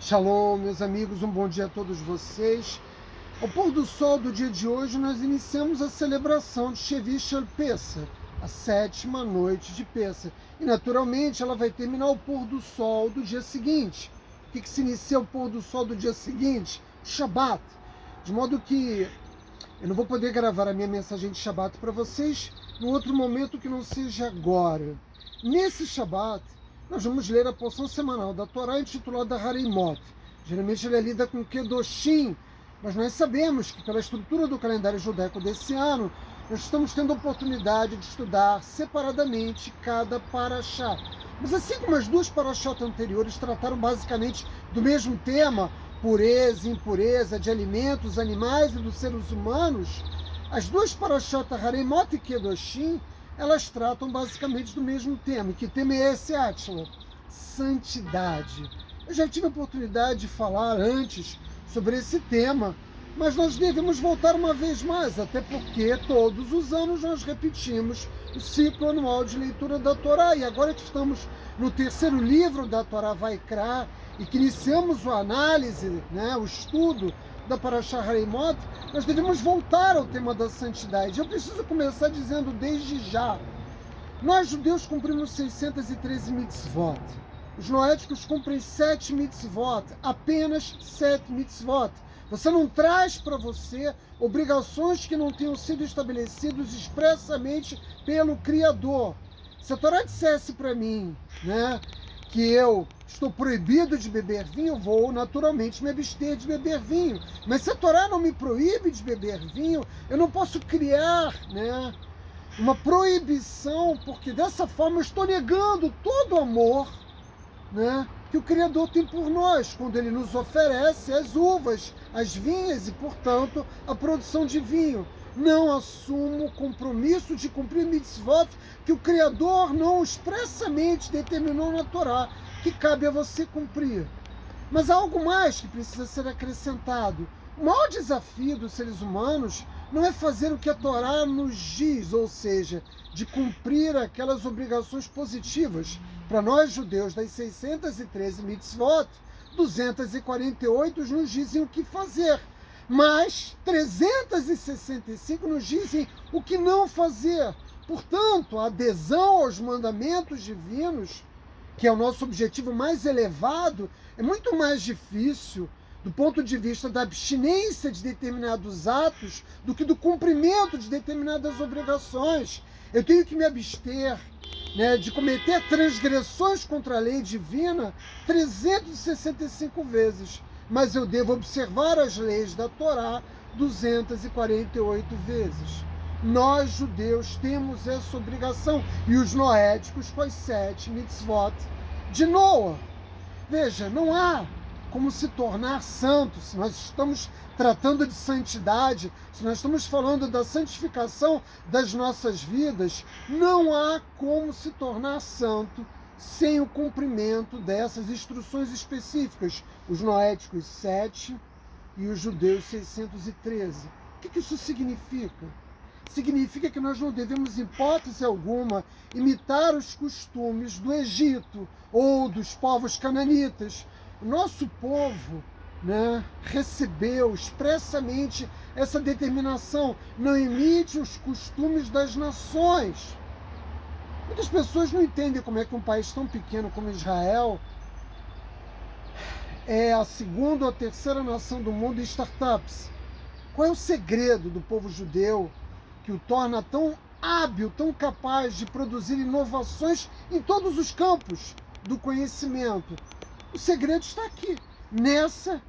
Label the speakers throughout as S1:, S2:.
S1: Shalom, meus amigos, um bom dia a todos vocês. Ao pôr do sol do dia de hoje, nós iniciamos a celebração de Shevish El Pesach, a 7ª noite de Pesach. E, naturalmente, ela vai terminar ao pôr do sol do dia seguinte. O que se inicia ao pôr do sol do dia seguinte? Shabbat. De modo que eu não vou poder gravar a minha mensagem de Shabbat para vocês num outro momento que não seja agora. Nesse Shabbat, nós vamos ler a porção semanal da Torá intitulada Harimot. Geralmente ela é lida com Kedoshim, mas nós sabemos que pela estrutura do calendário judaico desse ano, nós estamos tendo a oportunidade de estudar separadamente cada paraxá. Mas assim como as duas paraxás anteriores trataram basicamente do mesmo tema, pureza e impureza de alimentos, animais e dos seres humanos, as duas paraxás Harimot e Kedoshim, elas tratam basicamente do mesmo tema. E que tema é esse, Átila? Santidade. Eu já tive a oportunidade de falar antes sobre esse tema, mas nós devemos voltar uma vez mais, até porque todos os anos nós repetimos o ciclo anual de leitura da Torá. E agora que estamos no terceiro livro da Torá Vaikra, e que iniciamos a análise, o estudo da Parashá Harimot, nós devemos voltar ao tema da santidade. Eu preciso começar dizendo desde já, nós judeus cumprimos 613 mitzvot, os noéticos cumprem 7 mitzvot, apenas 7 mitzvot. Você não traz para você obrigações que não tenham sido estabelecidas expressamente pelo Criador. Se a Torá dissesse para mim, que eu estou proibido de beber vinho, vou naturalmente me abster de beber vinho. Mas se a Torá não me proíbe de beber vinho, eu não posso criar uma proibição, porque dessa forma eu estou negando todo o amor que o Criador tem por nós, quando Ele nos oferece as uvas, as vinhas e, portanto, a produção de vinho. Não assumo o compromisso de cumprir mitzvot que o Criador não expressamente determinou na Torá, que cabe a você cumprir. Mas há algo mais que precisa ser acrescentado. O maior desafio dos seres humanos não é fazer o que a Torá nos diz, ou seja, de cumprir aquelas obrigações positivas. Para nós judeus, das 613 mitzvot, 248 nos dizem o que fazer. Mas 365 nos dizem o que não fazer. Portanto, a adesão aos mandamentos divinos, que é o nosso objetivo mais elevado, é muito mais difícil do ponto de vista da abstinência de determinados atos do que do cumprimento de determinadas obrigações. Eu tenho que me abster de cometer transgressões contra a lei divina 365 vezes. Mas eu devo observar as leis da Torá 248 vezes. Nós, judeus, temos essa obrigação. E os noéticos com as 7 mitzvot de Noa. Veja, não há como se tornar santo. Se nós estamos tratando de santidade, se nós estamos falando da santificação das nossas vidas, não há como se tornar santo sem o cumprimento dessas instruções específicas, os noéticos 7 e os judeus 613. O que isso significa? Significa que nós não devemos, em hipótese alguma, imitar os costumes do Egito ou dos povos cananitas. O nosso povo recebeu expressamente essa determinação: não imite os costumes das nações. Muitas pessoas não entendem como é que um país tão pequeno como Israel é a segunda ou a terceira nação do mundo em startups. Qual é o segredo do povo judeu que o torna tão hábil, tão capaz de produzir inovações em todos os campos do conhecimento? O segredo está aqui, nessa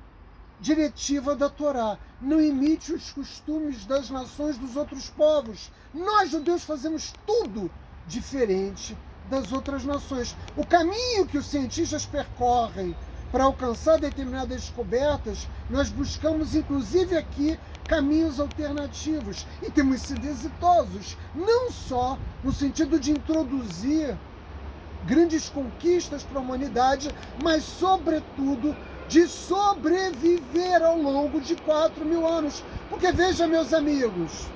S1: diretiva da Torá. Não imite os costumes das nações dos outros povos. Nós, judeus, fazemos tudo diferente das outras nações. O caminho que os cientistas percorrem para alcançar determinadas descobertas, nós buscamos inclusive aqui caminhos alternativos e temos sido exitosos, não só no sentido de introduzir grandes conquistas para a humanidade, mas sobretudo de sobreviver ao longo de 4.000 anos. Porque veja, meus amigos,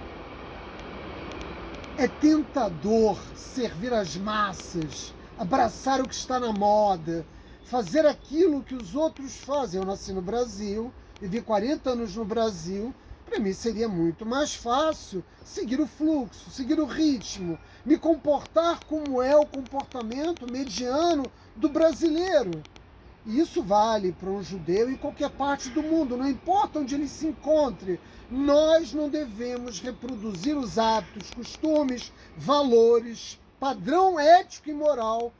S1: é tentador servir as massas, abraçar o que está na moda, fazer aquilo que os outros fazem. Eu nasci no Brasil, vivi 40 anos no Brasil, para mim seria muito mais fácil seguir o fluxo, seguir o ritmo, me comportar como é o comportamento mediano do brasileiro. E isso vale para um judeu em qualquer parte do mundo, não importa onde ele se encontre. Nós não devemos reproduzir os hábitos, costumes, valores, padrão ético e moral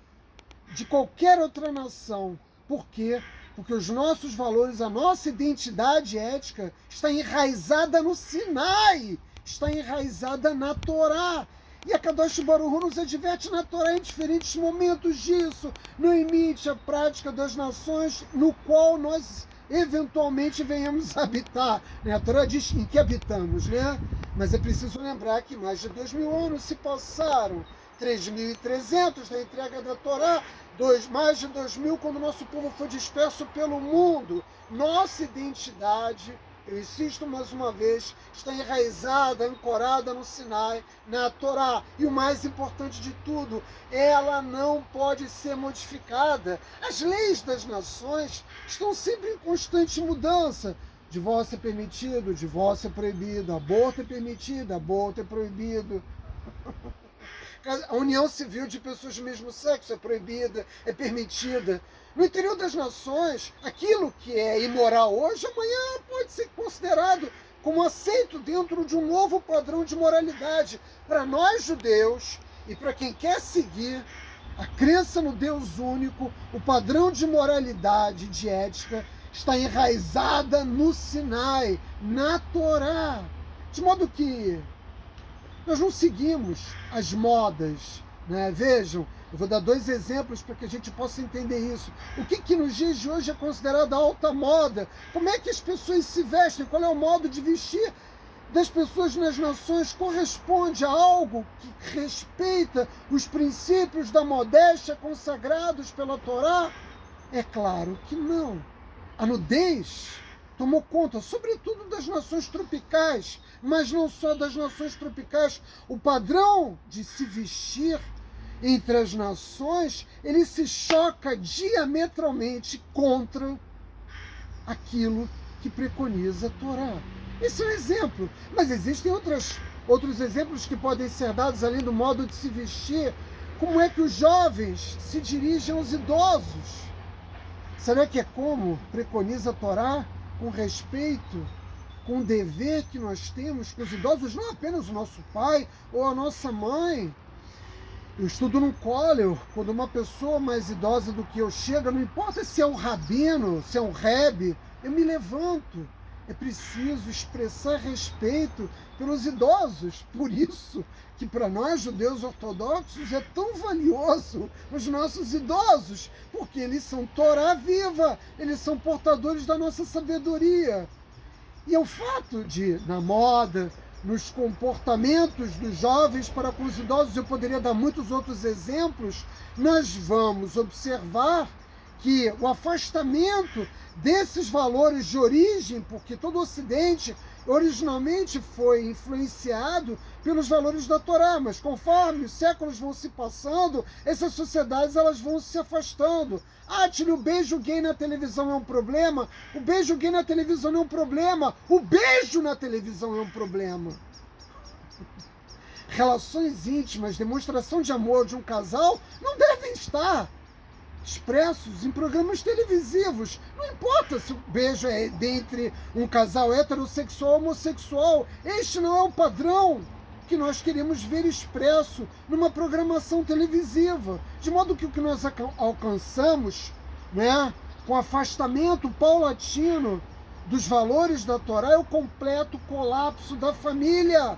S1: de qualquer outra nação. Por quê? Porque os nossos valores, a nossa identidade ética está enraizada no Sinai, está enraizada na Torá. E a Kadosh Baruch Hu nos adverte na Torá em diferentes momentos disso. Não imite a prática das nações no qual nós eventualmente venhamos habitar. A Torá diz em que habitamos, né? Mas é preciso lembrar que mais de 2000 anos se passaram. 3.300 da entrega da Torá, mais de 2000 quando o nosso povo foi disperso pelo mundo. Nossa identidade, eu insisto mais uma vez, está enraizada, ancorada no Sinai, na Torá. E o mais importante de tudo, ela não pode ser modificada. As leis das nações estão sempre em constante mudança. Divórcio é permitido, divórcio é proibido, aborto é permitido, aborto é proibido. A união civil de pessoas do mesmo sexo é proibida, é permitida. No interior das nações, aquilo que é imoral hoje, amanhã pode ser considerado como aceito dentro de um novo padrão de moralidade. Para nós judeus e para quem quer seguir a crença no Deus único, o padrão de moralidade, de ética, está enraizada no Sinai, na Torá. De modo que nós não seguimos as modas, né? Vejam, eu vou dar 2 exemplos para que a gente possa entender isso. O que nos dias de hoje é considerado alta moda? Como é que as pessoas se vestem? Qual é o modo de vestir das pessoas nas nações? Corresponde a algo que respeita os princípios da modéstia consagrados pela Torá? É claro que não. A nudez tomou conta, sobretudo das nações tropicais, mas não só das nações tropicais. O padrão de se vestir entre as nações, ele se choca diametralmente contra aquilo que preconiza a Torá. Esse é um exemplo, mas existem outros exemplos que podem ser dados além do modo de se vestir. Como é que os jovens se dirigem aos idosos? Será que é como preconiza a Torá? Com respeito, com o dever que nós temos com os idosos, não apenas o nosso pai ou a nossa mãe. Eu estudo num college, quando uma pessoa mais idosa do que eu chega, não importa se é um rabino, se é um rebe, eu me levanto. É preciso expressar respeito pelos idosos. Por isso que para nós, judeus ortodoxos, é tão valioso os nossos idosos, porque eles são Torá viva, eles são portadores da nossa sabedoria. E é o fato de, na moda, nos comportamentos dos jovens para com os idosos, eu poderia dar muitos outros exemplos, nós vamos observar que o afastamento desses valores de origem, porque todo o Ocidente originalmente foi influenciado pelos valores da Torá, mas conforme os séculos vão se passando, essas sociedades elas vão se afastando. Tire, o beijo gay na televisão é um problema? O beijo gay na televisão não é um problema, o beijo na televisão é um problema. Relações íntimas, demonstração de amor de um casal não devem estar expressos em programas televisivos. Não importa se o beijo é entre um casal heterossexual ou homossexual. Este não é o padrão que nós queremos ver expresso numa programação televisiva. De modo que o que nós alcançamos, né, com afastamento paulatino dos valores da Torá, é o completo colapso da família.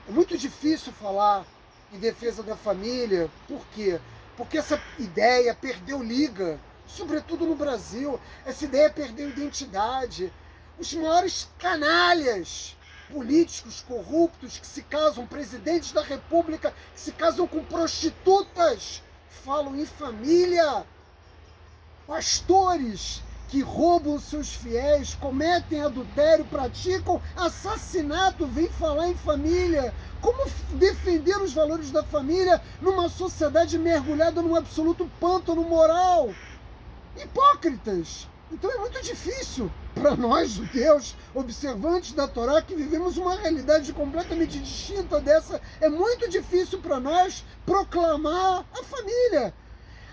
S1: É muito difícil falar em defesa da família. Por quê? Porque essa ideia perdeu liga, sobretudo no Brasil. Essa ideia perdeu identidade. Os maiores canalhas políticos corruptos que se casam, presidentes da República que se casam com prostitutas, falam em família. Pastores que roubam seus fiéis, cometem adultério, praticam assassinato, vêm falar em família. Como defender os valores da família numa sociedade mergulhada num absoluto pântano moral? Hipócritas! Então é muito difícil para nós, judeus, observantes da Torá, que vivemos uma realidade completamente distinta dessa, é muito difícil para nós proclamar a família.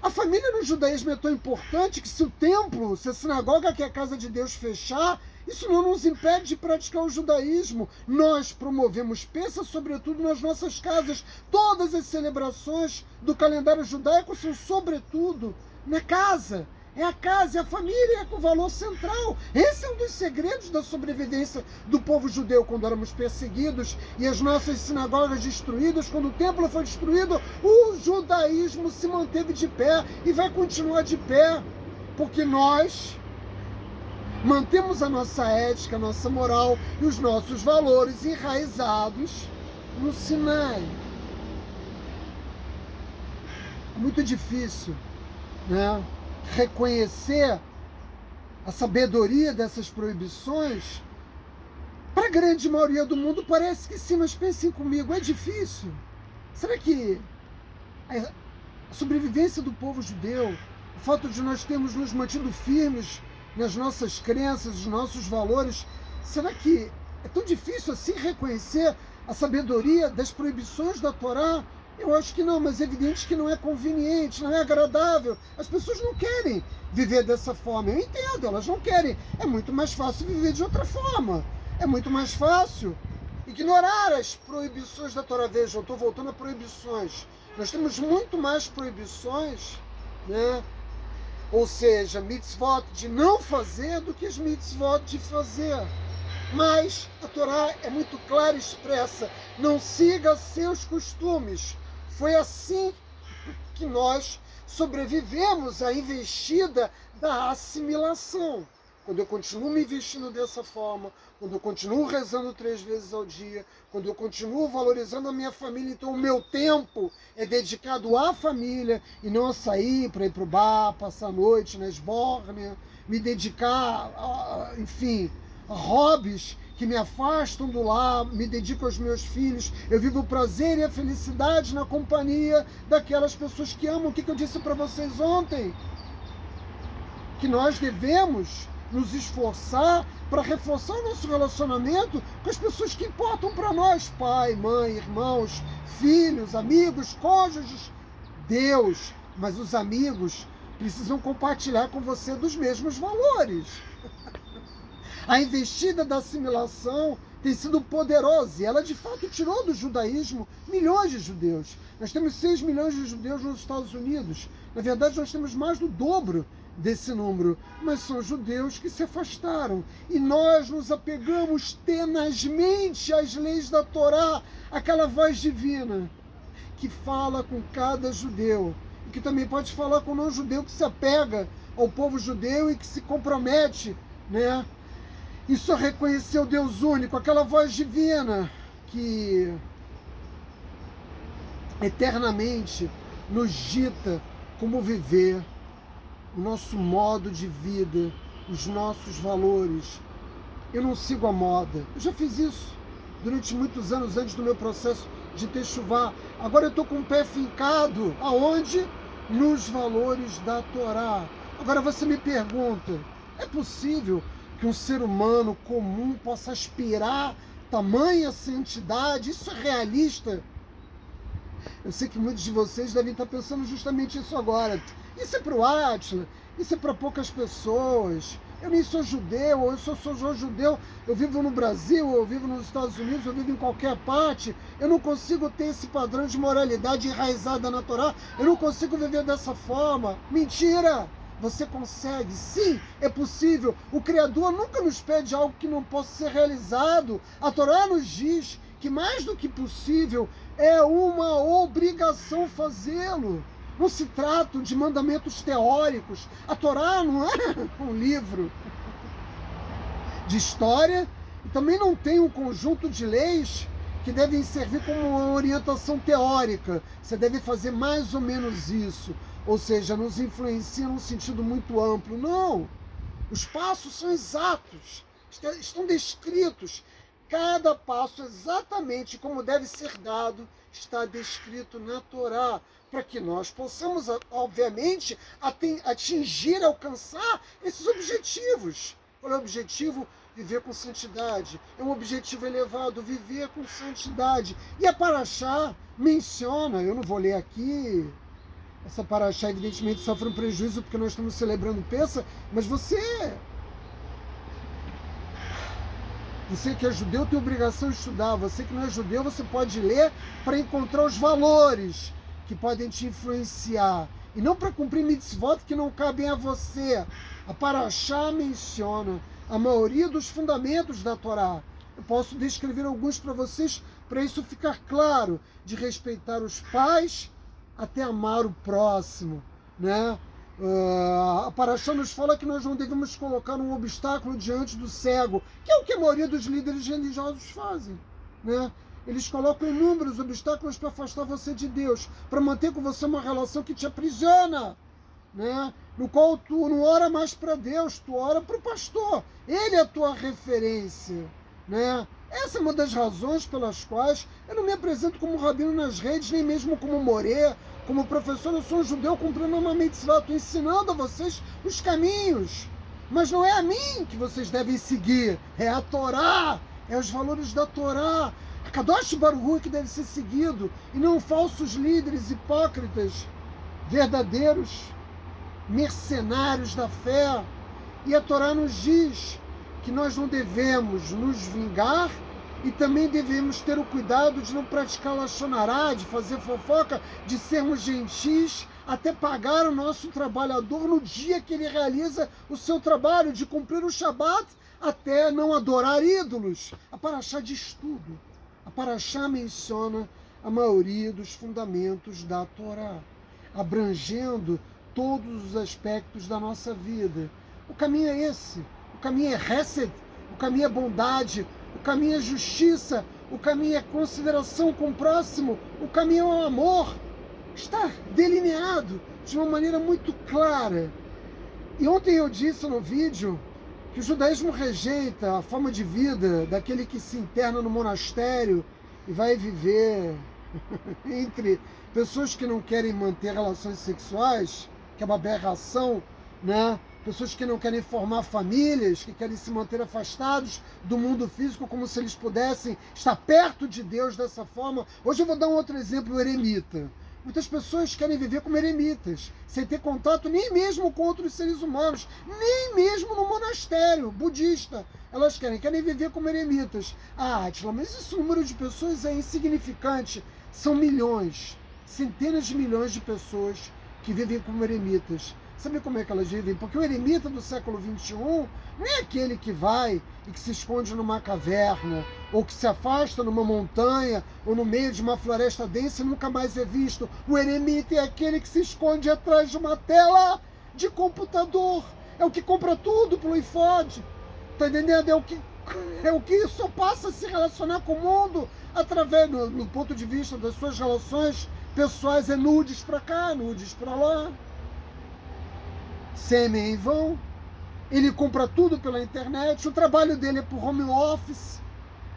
S1: A família no judaísmo é tão importante que se o templo, se a sinagoga, que é a casa de Deus, fechar, isso não nos impede de praticar o judaísmo. Nós promovemos Pêssach, sobretudo nas nossas casas. Todas as celebrações do calendário judaico são, sobretudo, na casa. É a casa, é a família, é o valor central. Esse é um dos segredos da sobrevivência do povo judeu quando éramos perseguidos e as nossas sinagogas destruídas. Quando o templo foi destruído, o judaísmo se manteve de pé e vai continuar de pé, porque nós mantemos a nossa ética, a nossa moral e os nossos valores enraizados no Sinai. É muito difícil, né, reconhecer a sabedoria dessas proibições. Para a grande maioria do mundo parece que sim, mas pensem comigo, é difícil. Será que a sobrevivência do povo judeu, o fato de nós termos nos mantido firmes nas nossas crenças, nos nossos valores, será que é tão difícil assim reconhecer a sabedoria das proibições da Torá? Eu acho que não, mas é evidente que não é conveniente, não é agradável. As pessoas não querem viver dessa forma. Eu entendo, elas não querem. É muito mais fácil viver de outra forma. É muito mais fácil ignorar as proibições da Torá. Veja, eu estou voltando a proibições. Nós temos muito mais proibições, né? Ou seja, mitzvot de não fazer do que as mitzvot de fazer. Mas a Torá é muito clara e expressa. Não siga seus costumes. Foi assim que nós sobrevivemos à investida da assimilação. Quando eu continuo me vestindo dessa forma, quando eu continuo rezando 3 vezes ao dia, quando eu continuo valorizando a minha família, então o meu tempo é dedicado à família e não a sair para ir para o bar, passar a noite na esbórnia, me dedicar, enfim, a hobbies que me afastam do lar, me dedico aos meus filhos, eu vivo o prazer e a felicidade na companhia daquelas pessoas que amam. O que eu disse para vocês ontem? Que nós devemos nos esforçar para reforçar o nosso relacionamento com as pessoas que importam para nós, pai, mãe, irmãos, filhos, amigos, cônjuges, Deus. Mas os amigos precisam compartilhar com você dos mesmos valores. A investida da assimilação tem sido poderosa e ela de fato tirou do judaísmo milhões de judeus. Nós temos 6 milhões de judeus nos Estados Unidos. Na verdade, nós temos mais do dobro desse número, mas são judeus que se afastaram. E nós nos apegamos tenazmente às leis da Torá, aquela voz divina que fala com cada judeu e que também pode falar com o não-judeu que se apega ao povo judeu e que se compromete, né? E só reconhecer o Deus único, aquela voz divina que eternamente nos dita como viver, o nosso modo de vida, os nossos valores. Eu não sigo a moda. Eu já fiz isso durante muitos anos antes do meu processo de techuvá. Agora eu estou com o pé fincado. Aonde? Nos valores da Torá. Agora você me pergunta, é possível que um ser humano comum possa aspirar tamanha santidade? Isso é realista? Eu sei que muitos de vocês devem estar pensando justamente isso agora. Isso é para o Átila, isso é para poucas pessoas. Eu nem sou judeu, ou eu sou judeu, eu vivo no Brasil, eu vivo nos Estados Unidos, eu vivo em qualquer parte. Eu não consigo ter esse padrão de moralidade enraizada na Torá, eu não consigo viver dessa forma. Mentira! Você consegue, sim, é possível. O Criador nunca nos pede algo que não possa ser realizado. A Torá nos diz que mais do que possível é uma obrigação fazê-lo. Não se trata de mandamentos teóricos. A Torá não é um livro de história e também não tem um conjunto de leis que devem servir como uma orientação teórica. Você deve fazer mais ou menos isso. Ou seja, nos influencia num sentido muito amplo. Não! Os passos são exatos, estão descritos. Cada passo exatamente como deve ser dado está descrito na Torá, para que nós possamos, obviamente, atingir, alcançar esses objetivos. Qual é o objetivo? Viver com santidade. É um objetivo elevado, viver com santidade. E a Paraxá menciona, eu não vou ler aqui, essa Paraxá evidentemente sofre um prejuízo porque nós estamos celebrando Pêssah, mas você que é judeu tem obrigação de estudar. Você que não é judeu, você pode ler para encontrar os valores que podem te influenciar. E não para cumprir mitzvot que não cabem a você. A Paraxá menciona a maioria dos fundamentos da Torá. Eu posso descrever alguns para vocês, para isso ficar claro. De respeitar os pais até amar o próximo, né? A Paraxá nos fala que nós não devemos colocar um obstáculo diante do cego, que é o que a maioria dos líderes religiosos fazem, né? Eles colocam inúmeros obstáculos para afastar você de Deus, para manter com você uma relação que te aprisiona, né? No qual tu não ora mais para Deus, tu ora para o pastor. Ele é a tua referência, né? Essa é uma das razões pelas quais eu não me apresento como rabino nas redes, nem mesmo como moré, como professor. Eu sou um judeu cumprindo uma mitzvah, estou ensinando a vocês os caminhos. Mas não é a mim que vocês devem seguir, é a Torá, é os valores da Torá. A Kadosh Baruch Hu que deve ser seguido, e não falsos líderes hipócritas, verdadeiros mercenários da fé. E a Torá nos diz que nós não devemos nos vingar e também devemos ter o cuidado de não praticar lachonará, de fazer fofoca, de sermos gentis, até pagar o nosso trabalhador no dia que ele realiza o seu trabalho, de cumprir o Shabat, até não adorar ídolos. A Paraxá diz tudo. A Paraxá menciona a maioria dos fundamentos da Torá, abrangendo todos os aspectos da nossa vida. O caminho é esse. O caminho é Hesed, o caminho é bondade, o caminho é justiça, o caminho é consideração com o próximo, o caminho é o amor. Está delineado de uma maneira muito clara. E ontem eu disse no vídeo que o judaísmo rejeita a forma de vida daquele que se interna no monastério e vai viver entre pessoas que não querem manter relações sexuais, que é uma aberração, né? Pessoas que não querem formar famílias, que querem se manter afastados do mundo físico, como se eles pudessem estar perto de Deus dessa forma. Hoje eu vou dar um outro exemplo, o eremita. Muitas pessoas querem viver como eremitas, sem ter contato nem mesmo com outros seres humanos, nem mesmo no monastério budista. Elas querem viver como eremitas. Ah, Atila, mas esse número de pessoas é insignificante. São milhões, centenas de milhões de pessoas que vivem como eremitas. Sabe como é que elas vivem? Porque o eremita do século XXI não é aquele que vai e que se esconde numa caverna, ou que se afasta numa montanha, ou no meio de uma floresta densa e nunca mais é visto. O eremita é aquele que se esconde atrás de uma tela de computador. É o que compra tudo pelo iPhone. Tá entendendo? É o que só passa a se relacionar com o mundo através, no ponto de vista das suas relações pessoais, é nudes para cá, nudes para lá. Sêmen em vão, ele compra tudo pela internet, o trabalho dele é por home office.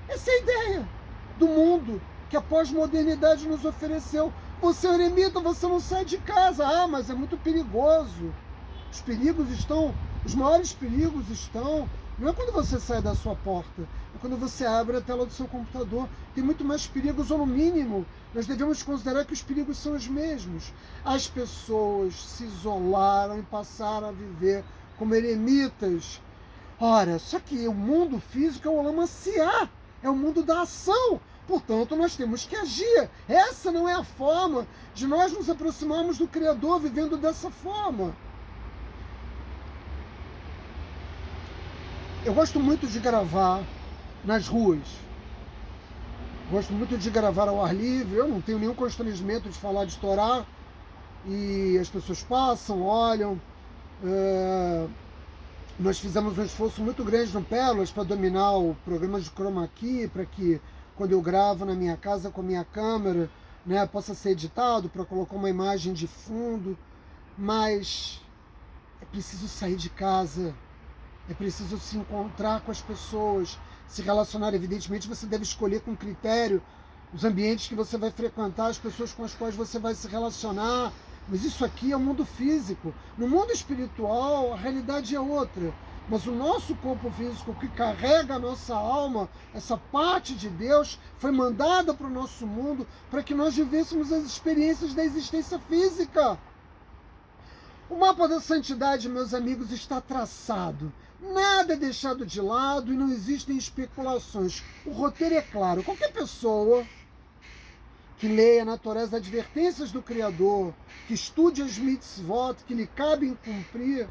S1: Essa é a ideia do mundo que a pós-modernidade nos ofereceu. Você é eremita, você não sai de casa. Ah, mas é muito perigoso. Os maiores perigos estão, não é quando você sai da sua porta, é quando você abre a tela do seu computador. Tem muito mais perigos, ou no mínimo, nós devemos considerar que os perigos são os mesmos. As pessoas se isolaram e passaram a viver como eremitas. Ora, só que o mundo físico é o lamanciá, é o mundo da ação. Portanto, nós temos que agir. Essa não é a forma de nós nos aproximarmos do Criador vivendo dessa forma. Eu gosto muito de gravar nas ruas. Gosto muito de gravar ao ar livre. Eu não tenho nenhum constrangimento de falar de Torá. E as pessoas passam, olham. Nós fizemos um esforço muito grande no Pérolas para dominar o programa de Chroma Key, para que quando eu gravo na minha casa com a minha câmera, né, possa ser editado, para colocar uma imagem de fundo. Mas é preciso sair de casa. é preciso se encontrar com as pessoas, se relacionar. Evidentemente, você deve escolher com critério os ambientes que você vai frequentar, as pessoas com as quais você vai se relacionar. Mas isso aqui é o mundo físico. No mundo espiritual, a realidade é outra. Mas o nosso corpo físico, que carrega a nossa alma, essa parte de Deus, foi mandada para o nosso mundo para que nós vivêssemos as experiências da existência física. O mapa da santidade, meus amigos, está traçado. Nada é deixado de lado e não existem especulações. O roteiro é claro. Qualquer pessoa que leia na Torá as advertências do Criador, que estude as mitzvot, que lhe cabem cumprir,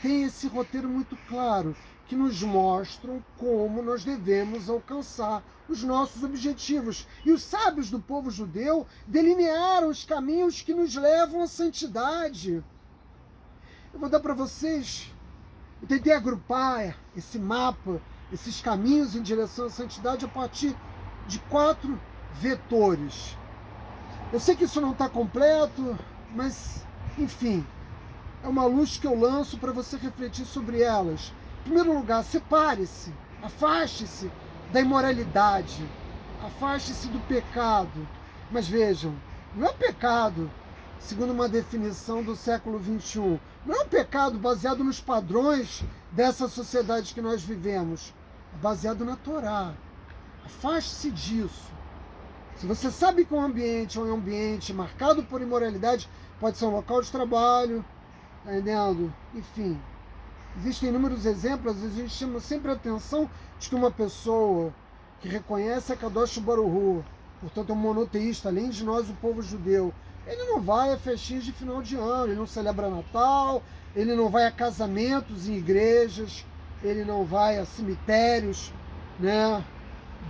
S1: tem esse roteiro muito claro, que nos mostram como nós devemos alcançar os nossos objetivos. E os sábios do povo judeu delinearam os caminhos que nos levam à santidade. Eu vou dar para vocês, eu tentei agrupar esse mapa, esses caminhos em direção à santidade a partir de 4 vetores. Eu sei que isso não está completo, mas, enfim, é uma luz que eu lanço para você refletir sobre elas. Em primeiro lugar, separe-se, afaste-se da imoralidade, afaste-se do pecado. Mas vejam, não é pecado, segundo uma definição do século XXI, não é um pecado baseado nos padrões dessa sociedade que nós vivemos, é baseado na Torá. Afaste-se disso. Se você sabe que um ambiente é um ambiente marcado por imoralidade, pode ser um local de trabalho, tá entendendo? Enfim, existem inúmeros exemplos. A gente chama sempre a atenção de que uma pessoa que reconhece a Kadosh Baruch Hu, portanto é um monoteísta, além de nós, o povo judeu, ele não vai a festinhas de final de ano, ele não celebra Natal, ele não vai a casamentos em igrejas, ele não vai a cemitérios, né,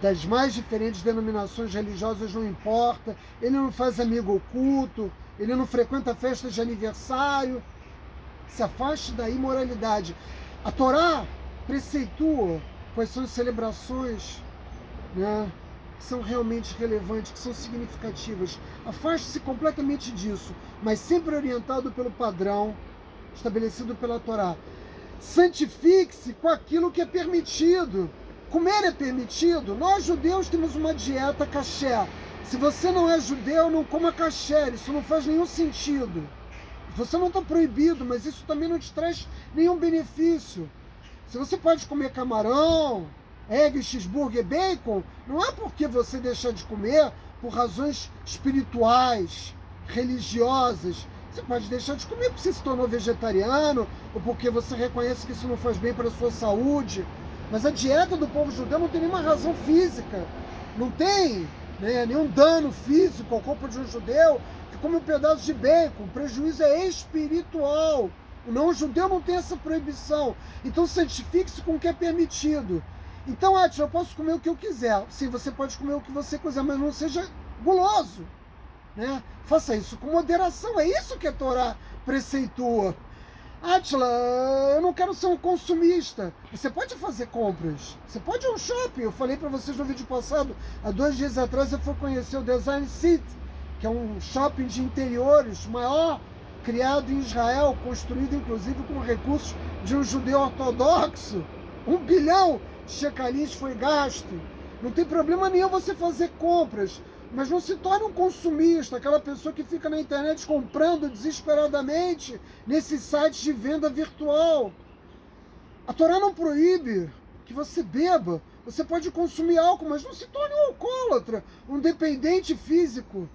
S1: das mais diferentes denominações religiosas, não importa, ele não faz amigo oculto, ele não frequenta festas de aniversário. Se afaste da imoralidade. A Torá preceitua quais são as celebrações, né, que são realmente relevantes, que são significativas. Afaste-se completamente disso, mas sempre orientado pelo padrão estabelecido pela Torá. Santifique-se com aquilo que é permitido. Comer é permitido. Nós, judeus, temos uma dieta kasher. Se você não é judeu, não coma kasher. Isso não faz nenhum sentido. Você não está proibido, mas isso também não te traz nenhum benefício. Se você pode comer camarão, egg, cheeseburger, bacon, não é porque você deixar de comer por razões espirituais, religiosas. Você pode deixar de comer porque você se tornou vegetariano ou porque você reconhece que isso não faz bem para a sua saúde. Mas a dieta do povo judeu não tem nenhuma razão física. Não tem, né, nenhum dano físico ao corpo de um judeu que come um pedaço de bacon. O prejuízo é espiritual. O não-judeu não tem essa proibição. Então santifique-se com o que é permitido. Então, Átila, eu posso comer o que eu quiser. Sim, você pode comer o que você quiser, mas não seja guloso, né? Faça isso com moderação. É isso que a Torá preceitua. Átila, eu não quero ser um consumista. Você pode fazer compras. Você pode ir a um shopping. Eu falei para vocês no vídeo passado, há 2 dias atrás eu fui conhecer o Design City, que é um shopping de interiores, maior, criado em Israel, construído inclusive com recursos de um judeu ortodoxo. 1 bilhão de shekalim foi gasto. Não tem problema nenhum você fazer compras, mas não se torne um consumista, aquela pessoa que fica na internet comprando desesperadamente nesses sites de venda virtual. A Torá não proíbe que você beba. Você pode consumir álcool, mas não se torne um alcoólatra, um dependente físico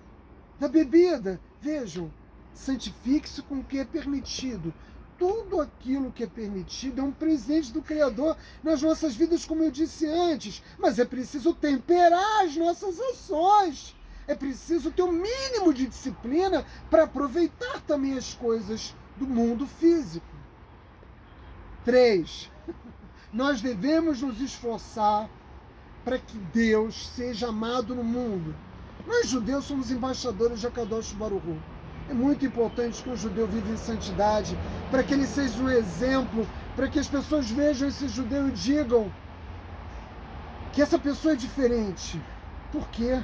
S1: da bebida. Vejam, santifique-se com o que é permitido. Tudo aquilo que é permitido é um presente do Criador nas nossas vidas, como eu disse antes. Mas é preciso temperar as nossas ações. É preciso ter um mínimo de disciplina para aproveitar também as coisas do mundo físico. 3. Nós devemos nos esforçar para que Deus seja amado no mundo. Nós, judeus, somos embaixadores de Kadosh Baruch Hu. É muito importante que um judeu viva em santidade, para que ele seja um exemplo, para que as pessoas vejam esse judeu e digam que essa pessoa é diferente. Por quê?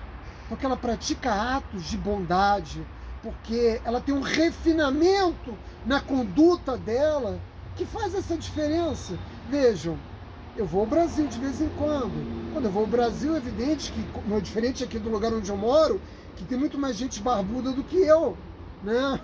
S1: Porque ela pratica atos de bondade, porque ela tem um refinamento na conduta dela, que faz essa diferença. Vejam, eu vou ao Brasil de vez em quando. Quando eu vou ao Brasil, é evidente que, não é diferente aqui do lugar onde eu moro, que tem muito mais gente barbuda do que eu, né?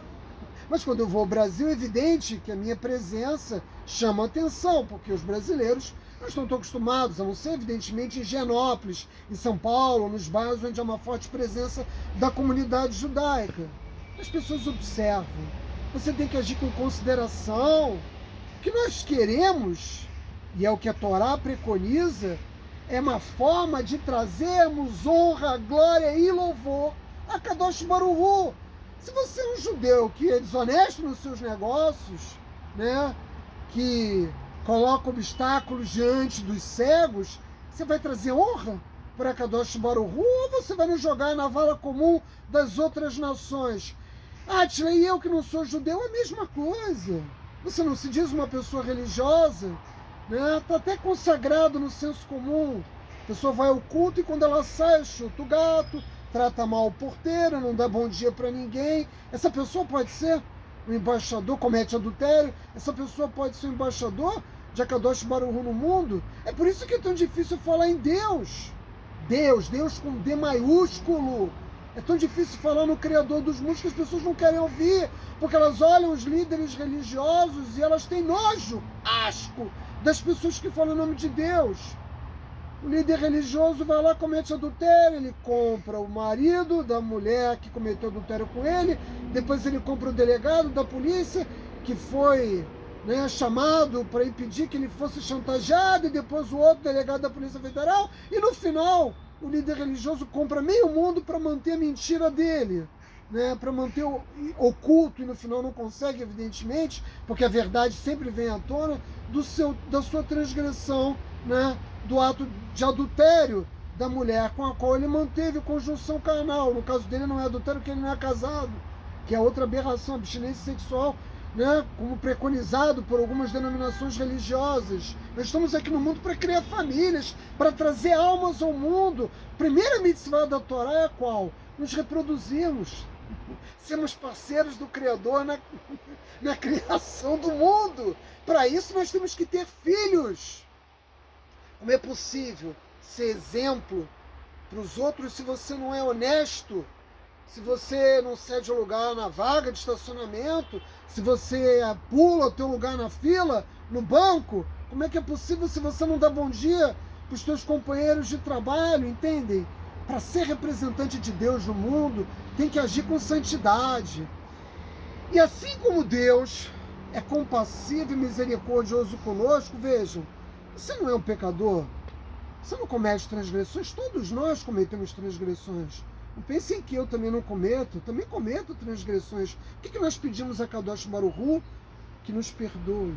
S1: Mas quando eu vou ao Brasil, é evidente que a minha presença chama atenção, porque os brasileiros não estão tão acostumados, a não ser, evidentemente, em Higienópolis, em São Paulo, nos bairros onde há uma forte presença da comunidade judaica. As pessoas observam. Você tem que agir com consideração. O que nós queremos, e é o que a Torá preconiza, é uma forma de trazermos honra, glória e louvor a Kadosh Baruch Hu. Se você é um judeu que é desonesto nos seus negócios, né, que coloca obstáculos diante dos cegos, você vai trazer honra para Kadosh Baruch Hu ou você vai nos jogar na vala comum das outras nações? Atila, e eu que não sou judeu, é a mesma coisa. Você não se diz uma pessoa religiosa, né? Está até consagrado no senso comum. A pessoa vai ao culto e quando ela sai, chuta o gato, trata mal o porteiro, não dá bom dia para ninguém. Essa pessoa pode ser um embaixador, comete adultério. Essa pessoa pode ser um embaixador de Akadosh Baruch Hu no mundo. É por isso que é tão difícil falar em Deus. Deus com D maiúsculo. É tão difícil falar no Criador dos mundos que as pessoas não querem ouvir, porque elas olham os líderes religiosos e elas têm nojo, asco, das pessoas que falam em nome de Deus. O líder religioso vai lá, comete adultério, ele compra o marido da mulher que cometeu adultério com ele, depois ele compra o delegado da polícia que foi, né, chamado para impedir que ele fosse chantageado, e depois o outro delegado da Polícia Federal, e no final o líder religioso compra meio mundo para manter a mentira dele, né, para manter oculto, e no final não consegue, evidentemente, porque a verdade sempre vem à tona da sua transgressão, né, do ato de adultério da mulher com a qual ele manteve conjunção carnal. No caso dele não é adultério, porque ele não é casado, que é outra aberração, abstinência sexual, né, como preconizado por algumas denominações religiosas. Nós estamos aqui no mundo para criar famílias, para trazer almas ao mundo. Primeira mitzvah da Torá é qual? Nos reproduzirmos, sermos parceiros do Criador na criação do mundo. Para isso nós temos que ter filhos. Como é possível ser exemplo para os outros se você não é honesto? Se você não cede o lugar na vaga de estacionamento, se você pula o teu lugar na fila, no banco, como é que é possível se você não dá bom dia para os teus companheiros de trabalho, entendem? Para ser representante de Deus no mundo, tem que agir com santidade. E assim como Deus é compassivo e misericordioso conosco, vejam, você não é um pecador, você não comete transgressões, todos nós cometemos transgressões. Não pensem que eu também não cometo, também cometo transgressões. Por que nós pedimos a Kadosh Baruch Hu que nos perdoe?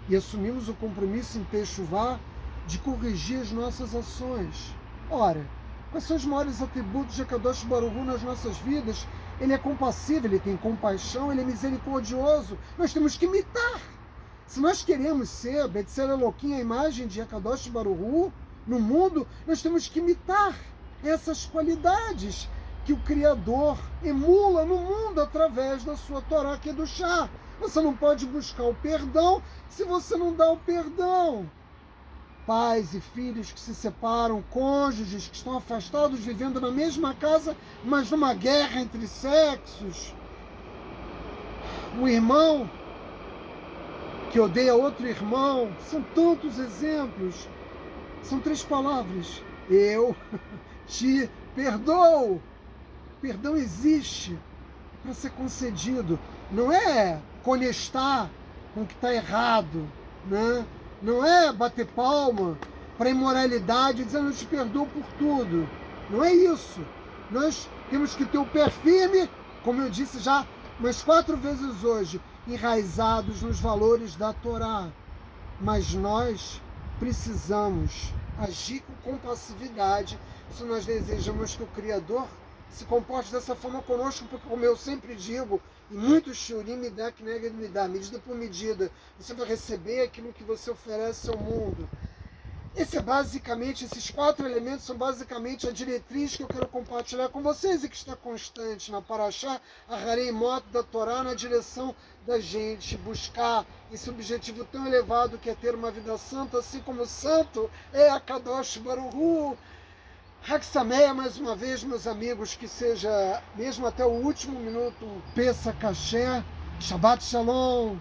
S1: E assumimos o compromisso em Techuvá de corrigir as nossas ações. Ora, quais são os maiores atributos de Kadosh Baruch Hu nas nossas vidas? Ele é compassivo, ele tem compaixão, ele é misericordioso. Nós temos que imitar. Se nós queremos ser Betzel Elohim, a imagem de Kadosh Baruch Hu no mundo, nós temos que imitar essas qualidades que o Criador emula no mundo através da sua Torá Kedushá. Você não pode buscar o perdão se você não dá o perdão. Pais e filhos que se separam, cônjuges que estão afastados, vivendo na mesma casa, mas numa guerra entre sexos. Um irmão que odeia outro irmão. São tantos exemplos. São 3 palavras. Eu te perdoo. Perdão existe para ser concedido. Não é conestar com o que está errado, né? Não é bater palma para a imoralidade e dizer eu te perdoo por tudo. Não é isso. Nós temos que ter o pé firme, como eu disse já umas 4 vezes hoje, enraizados nos valores da Torá. Mas nós precisamos agir com compassividade se nós desejamos que o Criador se comporte dessa forma conosco, porque, como eu sempre digo, e muitos shurim me dá, que me dá, medida por medida, você vai receber aquilo que você oferece ao mundo. Esses 4 elementos são basicamente a diretriz que eu quero compartilhar com vocês e que está constante na Parashá, Aharei Mot da Torá, na direção da gente buscar esse objetivo tão elevado que é ter uma vida santa, assim como o santo é a Kadosh Baruch Hu. Hag Sameach, mais uma vez, meus amigos, que seja mesmo até o último minuto, Pesach Kasher, Shabbat Shalom.